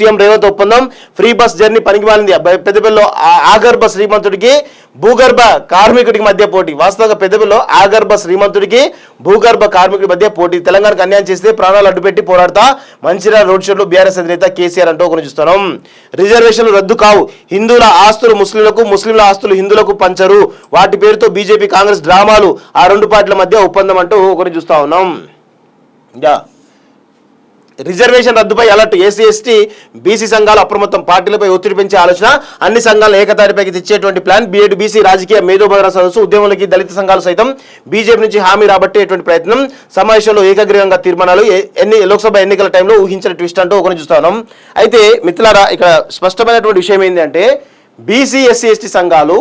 CM Revanth ఒప్పందం free bus journey పనికి మాలింది. పెద్దపల్లిలో ఆగర్భ శ్రీమంతుడికి భూగర్భ కార్మికుడికి మధ్య పోటీ. వాస్తవంగా పెద్దపల్లిలో ఆగర్భ శ్రీమంతుడికి భూగర్భ కార్మికుడి మధ్య పోటీ. తెలంగాణకు అన్యాయం చేస్తే ప్రాణాలు అడ్డుపెట్టి పోరాడతా మంచిర్యాల రోడ్ షోలో బీఆర్ఎస్ అధినేత కేసీఆర్ అంటూ ఒకటి చూస్తున్నాం. రిజర్వేషన్లు రద్దు కావు, హిందువుల ఆస్తులు ముస్లింలకు, ముస్లింల ఆస్తులు హిందువులకు పంచరు, వాటి పేరుతో బీజేపీ కాంగ్రెస్ డ్రామాలు, ఆ రెండు పార్టీల మధ్య ఒప్పందం అంటూ ఒకటి చూస్తా ఉన్నాం. రిజర్వేషన్ రద్దుపై అలర్ట్. ఎస్సీ ఎస్టీ బీసీ సంఘాలు అప్రమత్తం. పార్టీలపై ఒత్తిడి పెంచే ఆలోచన, అన్ని సంఘాలను ఏకతాటిపైకి తెచ్చేటువంటి ప్లాన్. బీఏడు బీసీ రాజకీయ మేధోబోధన సదస్సు. ఉద్యమంలోకి దళిత సంఘాలు సైతం బీజేపీ నుంచి హామీ రాబట్టేటువంటి ప్రయత్నం. సమావేశంలో ఏకగ్రీవంగా తీర్మానాలు. లోక్సభ ఎన్నికల టైంలో ఊహించిన ట్విస్ట్ అంటూ ఒకరిని చూస్తున్నాం. అయితే మిత్రులారా, ఇక్కడ స్పష్టమైనటువంటి విషయం ఏంటంటే బీసీ ఎస్సీ ఎస్టీ సంఘాలు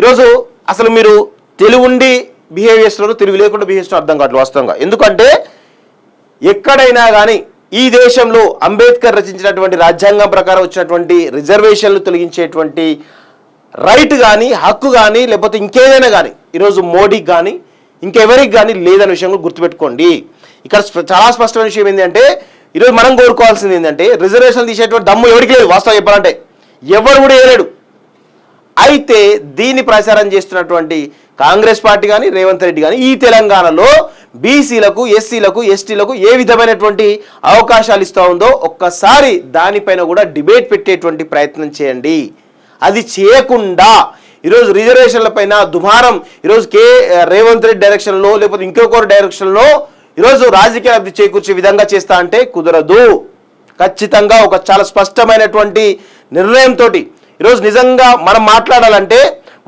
ఈరోజు అసలు మీరు తెలివుండి బిహేవ్ చేస్తున్నారు, తెలివి లేకుండా బిహేవ్ చేస్తున్నారు అర్థం కావట్లేదు వాస్తవంగా. ఎందుకంటే ఎక్కడైనా కానీ ఈ దేశంలో అంబేద్కర్ రచించినటువంటి రాజ్యాంగం ప్రకారం వచ్చినటువంటి రిజర్వేషన్లు తొలగించేటువంటి రైట్ కానీ, హక్కు కానీ, లేకపోతే ఇంకేదైనా కానీ ఈరోజు మోడీకి కానీ ఇంకెవరికి కానీ లేదనే విషయం గుర్తుపెట్టుకోండి. ఇక్కడ చాలా స్పష్టమైన విషయం ఏంటంటే ఈరోజు మనం కోరుకోవాల్సింది ఏంటంటే రిజర్వేషన్ తీసేటువంటి దమ్ము ఎవరికి లేదు వాస్తవం చెప్పాలంటే, ఎవరు కూడా వేయలేడు. అయితే దీన్ని ప్రచారం చేస్తున్నటువంటి కాంగ్రెస్ పార్టీ కానీ రేవంత్ రెడ్డి కానీ ఈ తెలంగాణలో బీసీలకు, ఎస్సీలకు, ఎస్టీలకు ఏ విధమైనటువంటి అవకాశాలు ఇస్తూ ఉందో ఒక్కసారి దానిపైన కూడా డిబేట్ పెట్టేటువంటి ప్రయత్నం చేయండి. అది చేయకుండా ఈరోజు రిజర్వేషన్ల పైన దుమారం ఈరోజు రేవంత్ రెడ్డి డైరెక్షన్లో లేకపోతే ఇంకొకరు డైరెక్షన్లో ఈరోజు రాజకీయ లబ్ధి చేకూర్చే విధంగా చేస్తా అంటే కుదరదు. ఖచ్చితంగా ఒక చాలా స్పష్టమైనటువంటి నిర్ణయంతో ఈరోజు నిజంగా మనం మాట్లాడాలంటే,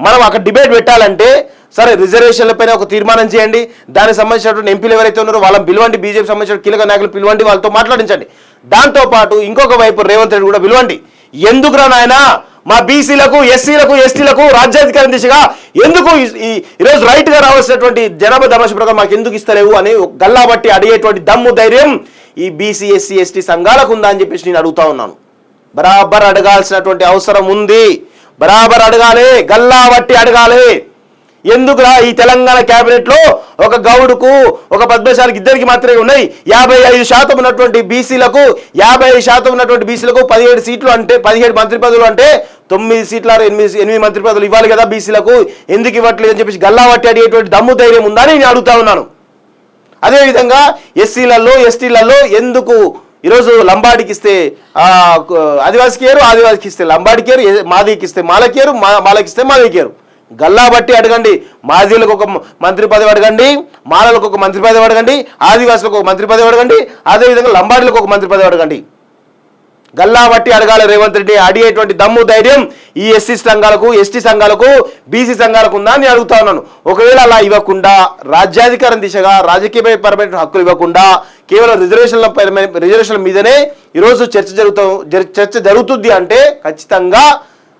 మనం అక్కడ డిబేట్ పెట్టాలంటే సరే రిజర్వేషన్ల పైన ఒక తీర్మానం చేయండి, దానికి సంబంధించినటువంటి ఎంపీలు ఎవరైతే ఉన్నారో వాళ్ళని పిలవండి, బీజేపీ సంబంధించిన కీలక నాయకులు పిలవండి, వాళ్ళతో మాట్లాడించండి. దాంతోపాటు ఇంకొక వైపు రేవంత్ రెడ్డి కూడా పిలవండి. ఎందుకురా నాయన మా బీసీలకు, ఎస్సీలకు, ఎస్టీలకు రాజ్యాధికారం దిశగా ఎందుకు ఈరోజు రైట్గా రావాల్సినటువంటి జనాభా ధర్మశ ప్రకారం మాకు ఎందుకు ఇస్తలేవు అని గల్లాబట్టి అడిగేటువంటి దమ్ము ధైర్యం ఈ బీసీ, ఎస్సీ, ఎస్టీ సంఘాలకు ఉందా అని చెప్పేసి నేను అడుగుతా ఉన్నాను. బరాబర్ అడగాల్సినటువంటి అవసరం ఉంది. బరాబర్ అడగాలి, గల్లాబట్టి అడగాలి. ఎందుకురా ఈ తెలంగాణ క్యాబినెట్ లో ఒక గౌడుకు, ఒక పద్మశాలికి ఇద్దరికి మాత్రమే ఉన్నాయి. 55% ఉన్నటువంటి బీసీలకు, 55% ఉన్నటువంటి బీసీలకు 17 సీట్లు అంటే 17 మంత్రి పదవులు అంటే 9 సీట్ల 8 మంత్రి పదవులు ఇవ్వాలి కదా బీసీలకు, ఎందుకు ఇవ్వట్లేదు అని చెప్పేసి గల్లాబట్టి అడిగేటువంటి దమ్ము ధైర్యం ఉందని నేను అడుగుతా ఉన్నాను. అదేవిధంగా ఎస్సీలలో, ఎస్టీలలో ఎందుకు ఈరోజు లంబాడికి ఇస్తే ఆదివాసికి ఏరు, ఆదివాసికి ఇస్తే లంబాడికి ఏరు, మాదికి ఇస్తే మాలకి ఏరు, మాలకి ఇస్తే మాదికి ఏరు. గల్లా బట్టి అడగండి. మాదిలకు ఒక మంత్రి పదవి అడగండి, మాలలకు ఒక మంత్రి పదవి అడగండి, ఆదివాసులకు ఒక మంత్రి పదవి అడగండి, అదేవిధంగా లంబాడీలకు ఒక మంత్రి పదవి అడగండి. గల్లా బట్టి అడగాలి రేవంత్ రెడ్డి. అడిగేటువంటి దమ్ము ధైర్యం ఈ ఎస్సీ సంఘాలకు, ఎస్టీ సంఘాలకు, బీసీ సంఘాలకు ఉందా అని అడుగుతా ఉన్నాను. ఒకవేళ అలా ఇవ్వకుండా రాజ్యాధికారం దిశగా రాజకీయపరమైన హక్కులు ఇవ్వకుండా కేవలం రిజర్వేషన్ల మీదనే ఈరోజు చర్చ జరుగుతుంది అంటే ఖచ్చితంగా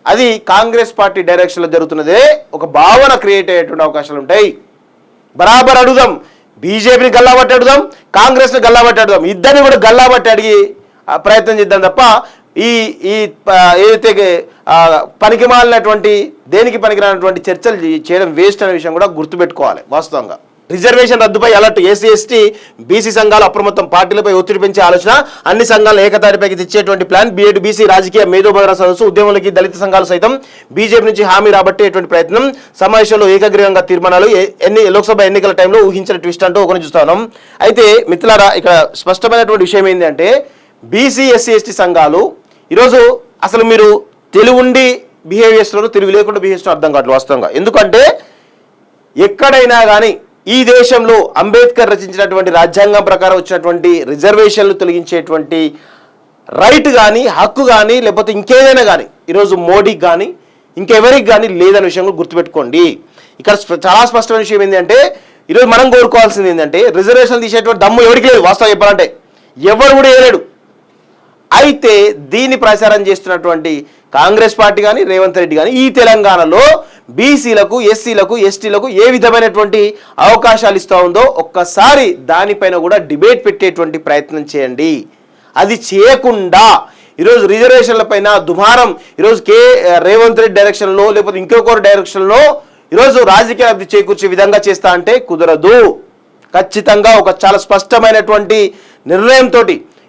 అది కాంగ్రెస్ పార్టీ డైరెక్షన్లో జరుగుతున్నదే ఒక భావన క్రియేట్ అయ్యేటువంటి అవకాశాలు ఉంటాయి. బరాబర్ అడుగుదాం, బీజేపీని గల్లాబట్టి అడుగుదాం, కాంగ్రెస్ని గల్లాబట్టి అడుగుదాం, ఇద్దరిని కూడా గల్లాబట్టి అడిగి ప్రయత్నం చేద్దాం తప్ప ఈ ఏదైతే పనికి మాలినటువంటి దేనికి పనికిరానటువంటి చర్చలు చేయడం వేస్ట్ అనే విషయం కూడా గుర్తుపెట్టుకోవాలి. వాస్తవంగా రిజర్వేషన్ రద్దుపై అలర్ట్. ఎస్సీ ఎస్టీ బీసీ సంఘాలు అప్రమత్తం. పార్టీలపై ఒత్తిడి పెంచే ఆలోచన, అన్ని సంఘాలను ఏకతాటిపైకి తెచ్చేటువంటి ప్లాన్. బీఏడు బీసీ రాజకీయ మేధోబోధన సదస్సు. ఉద్యమంలోకి దళిత సంఘాలు సైతం బీజేపీ నుంచి హామీ రాబట్టేటువంటి ప్రయత్నం. సమావేశంలో ఏకగ్రీవంగా తీర్మానాలు. లోక్సభ ఎన్నికల టైంలో ఊహించిన ట్విస్ట్ అంటూ ఒకరిని చూస్తున్నాం. అయితే మిత్రులారా, ఇక్కడ స్పష్టమైనటువంటి విషయం ఏంటంటే బీసీ ఎస్సీ ఎస్టీ సంఘాలు ఈరోజు అసలు మీరు తెలివుండి బిహేవ్ చేస్తున్నారు, తెలివి లేకుండా బిహేవ్ చేస్తున్నారు అర్థం కావట్లేదు వాస్తవంగా. ఎందుకంటే ఎక్కడైనా కానీ ఈ దేశంలో అంబేద్కర్ రచించినటువంటి రాజ్యాంగం ప్రకారం వచ్చినటువంటి రిజర్వేషన్లు తొలగించేటువంటి రైట్ కానీ, హక్కు కానీ, లేకపోతే ఇంకేదైనా కానీ ఈరోజు మోడీకి కానీ ఇంకెవరికి కానీ లేదనే విషయం గుర్తుపెట్టుకోండి. ఇక్కడ చాలా స్పష్టమైన విషయం ఏంటంటే ఈరోజు మనం కోరుకోవాల్సింది ఏంటంటే రిజర్వేషన్లు తీసేటువంటి దమ్ము ఎవరికి లేదు వాస్తవం చెప్పాలంటే, ఎవరు కూడా వేయలేడు. అయితే దీన్ని ప్రచారం చేస్తున్నటువంటి కాంగ్రెస్ పార్టీ కానీ రేవంత్ రెడ్డి కానీ ఈ తెలంగాణలో బీసీలకు, ఎస్సీలకు, ఎస్టీలకు ఏ విధమైనటువంటి అవకాశాలు ఇస్తూ ఉందో ఒక్కసారి దానిపైన కూడా డిబేట్ పెట్టేటువంటి ప్రయత్నం చేయండి. అది చేయకుండా ఈరోజు రిజర్వేషన్ల పైన దుమారం ఈరోజు రేవంత్ రెడ్డి డైరెక్షన్లో లేకపోతే ఇంకొకరు డైరెక్షన్లో ఈరోజు రాజకీయ లబ్ధి చేకూర్చే విధంగా చేస్తా అంటే కుదరదు. ఖచ్చితంగా ఒక చాలా స్పష్టమైనటువంటి నిర్ణయంతో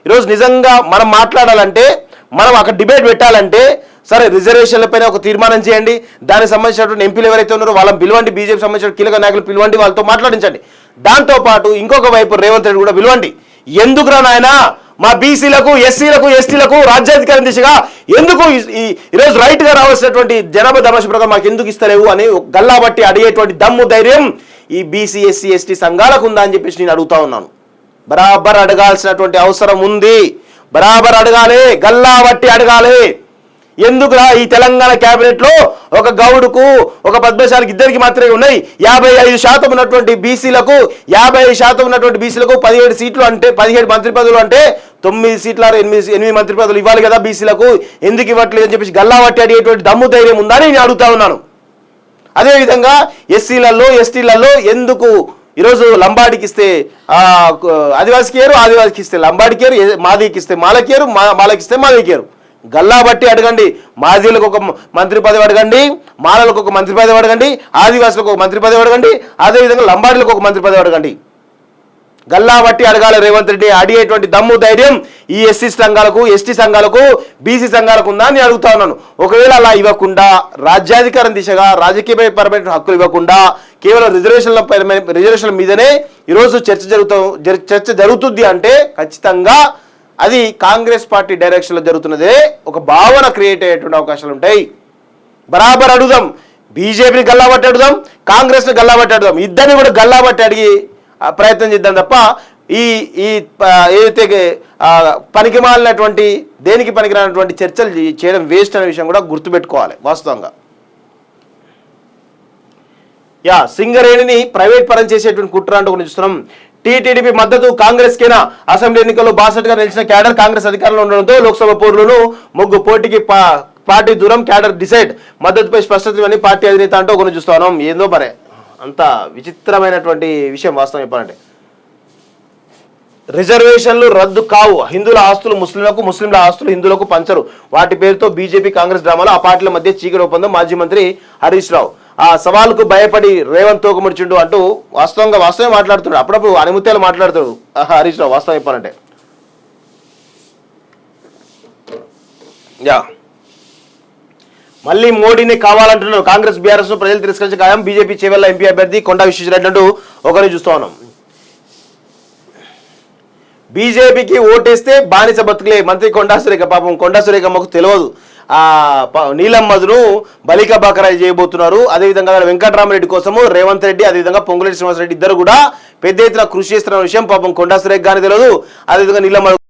ఈరోజు నిజంగా మనం మాట్లాడాలంటే, మనం అక్కడ డిబేట్ పెట్టాలంటే సరే రిజర్వేషన్ల పైన ఒక తీర్మానం చేయండి, దానికి సంబంధించినటువంటి ఎంపీలు ఎవరైతే ఉన్నారో వాళ్ళని పిలవండి, బీజేపీ సంబంధించిన కీలక నాయకులు పిలవండి, వాళ్ళతో మాట్లాడించండి. దాంతోపాటు ఇంకొక వైపు రేవంత్ రెడ్డి కూడా పిలవండి. ఎందుకురా నాయన మా బీసీలకు ఎస్సీలకు ఎస్టీలకు రాజ్యాధికారం దిశగా ఎందుకు ఈరోజు రైట్గా రావాల్సినటువంటి జనాభా ధర్మశ ప్రకారం మాకు ఎందుకు ఇస్తలేవు అని గల్లాబట్టి అడిగేటువంటి దమ్ము ధైర్యం ఈ బీసీ ఎస్సీ ఎస్టీ సంఘాలకు ఉందా అని చెప్పేసి నేను అడుగుతా ఉన్నాను. బరాబర్ అడగాల్సినటువంటి అవసరం ఉంది, బరాబర్ అడగాలి, గల్లాబట్టి అడగాలి. ఎందుకురా ఈ తెలంగాణ క్యాబినెట్ లో ఒక గౌడుకు ఒక పద్మశాలికి ఇద్దరికి మాత్రమే ఉన్నాయి. 55% ఉన్నటువంటి బీసీలకు 55% ఉన్నటువంటి బీసీలకు 17 సీట్లు అంటే 17 మంత్రి పదవులు అంటే 9 సీట్ల 8 మంత్రి పదవులు ఇవ్వాలి కదా బీసీలకు, ఎందుకు ఇవ్వట్లేదు అని చెప్పేసి గల్లాబట్టి అడిగేటువంటి దమ్ము ధైర్యం ఉందని నేను అడుగుతా ఉన్నాను. అదేవిధంగా ఎస్సీలలో ఎస్టీలలో ఎందుకు ఈరోజు లంబాడికి ఇస్తే ఆదివాసికి ఏరు, ఆదివాసికి ఇస్తే లంబాడికి ఏరు, మాదికి ఇస్తే మాలకి ఏరు, మాలకి ఇస్తే మాదికి ఏరు. గల్లాబట్టి అడగండి. మాదిలకు ఒక మంత్రి పదవి అడగండి, మాలలకు ఒక మంత్రి పదవి అడగండి, ఆదివాసులకు ఒక మంత్రి పదవి అడగండి, అదేవిధంగా లంబాడీలకు ఒక మంత్రి పదవి అడగండి. గల్లాబట్టి అడగాలి రేవంత్ రెడ్డి. అడిగేటువంటి దమ్ము ధైర్యం ఈ ఎస్సీ సంఘాలకు ఎస్టీ సంఘాలకు బీసీ సంఘాలకు ఉందా అని అడుగుతా ఉన్నాను. ఒకవేళ అలా ఇవ్వకుండా రాజ్యాధికారం దిశగా రాజకీయపరమైన హక్కులు ఇవ్వకుండా కేవలం రిజర్వేషన్ల మీదనే ఈరోజు చర్చ జరుగుతుంది అంటే ఖచ్చితంగా అది కాంగ్రెస్ పార్టీ డైరెక్షన్లో జరుగుతున్నదే ఒక భావన క్రియేట్ అయ్యేటువంటి అవకాశాలు ఉంటాయి. బరాబర్ అడుగుదాం, బీజేపీని గల్లాబట్టి అడుగుదాం, కాంగ్రెస్ని గల్లాబట్టి అడుగుదాం, ఇద్దరిని కూడా గల్లాబట్టి అడిగి ప్రయత్నం చేద్దాం తప్ప ఈ ఏదైతే పనికి మాలినటువంటి దేనికి పనికిరానటువంటి చర్చలు చేయడం వేస్ట్ అనే విషయం కూడా గుర్తుపెట్టుకోవాలి వాస్తవంగా. సింగరేణిని ప్రైవేట్ పరం చేసేటువంటి కుట్ర అంటూ కొన్ని చూస్తున్నాం. టీటీడీపీ మద్దతు కాంగ్రెస్ కేనా? అసెంబ్లీ ఎన్నికల్లో బాసటగా నిలిచిన క్యాడర్ కాంగ్రెస్ అధికారంలో ఉండడంతో లోక్సభ పోరులను ముగ్గు పోటీకి పార్టీ దూరం, క్యాడర్ డిసైడ్. మద్దతుపై స్పష్టత ఇవ్వని పార్టీ అధినేత అంటూ కొన్ని చూస్తున్నాం. ఏందో మరే అంత విచిత్రమైనటువంటి విషయం వాస్తవం చెప్పాలంటే. రిజర్వేషన్లు రద్దు కావు, హిందువుల ఆస్తులు ముస్లింలకు, ముస్లింల ఆస్తులు హిందువులకు పంచరు. వాటి పేరుతో బీజేపీ కాంగ్రెస్ డ్రామాలో ఆ పార్టీల మధ్య చీకటి ఒప్పందం. మాజీ మంత్రి హరీష్ రావు ఆ సవాల్కు భయపడి రేవంత్ తోకముడిచిండు అంటూ వాస్తవమే మాట్లాడుతున్నాడు. అప్పుడప్పుడు అనిముత్యాలు మాట్లాడుతాడు హరీష్ రావు వాస్తవం చెప్పాలంటే. మళ్ళీ మోడీని కావాలంటున్నారు కాంగ్రెస్ బీఆర్ఎస్ ను ప్రజలు తిరస్కరించే ఖాయం. బీజేపీ చేవెళ్ల ఎంపీ అభ్యర్థి కొండా విశ్వేశ్వరరెడ్డి అంటూ ఒకరిని చూస్తా ఉన్నాం. బీజేపీకి ఓటేస్తే బానిస బతుకులే మంత్రి కొండా సురేఖ. పాపం కొండా సురేఖమ్మకు తెలియదు నీలం మధును బలిక బాకరాయి చేయబోతున్నారు. అదేవిధంగా వెంకటరామరెడ్డి కోసము రేవంత్ రెడ్డి అదేవిధంగా పొంగులేటి శ్రీనివాసరెడ్డి ఇద్దరు కూడా పెద్ద ఎత్తున కృషి చేస్తున్న విషయం పాపం కొండా సురేఖ గాని తెలియదు. అదేవిధంగా నీలం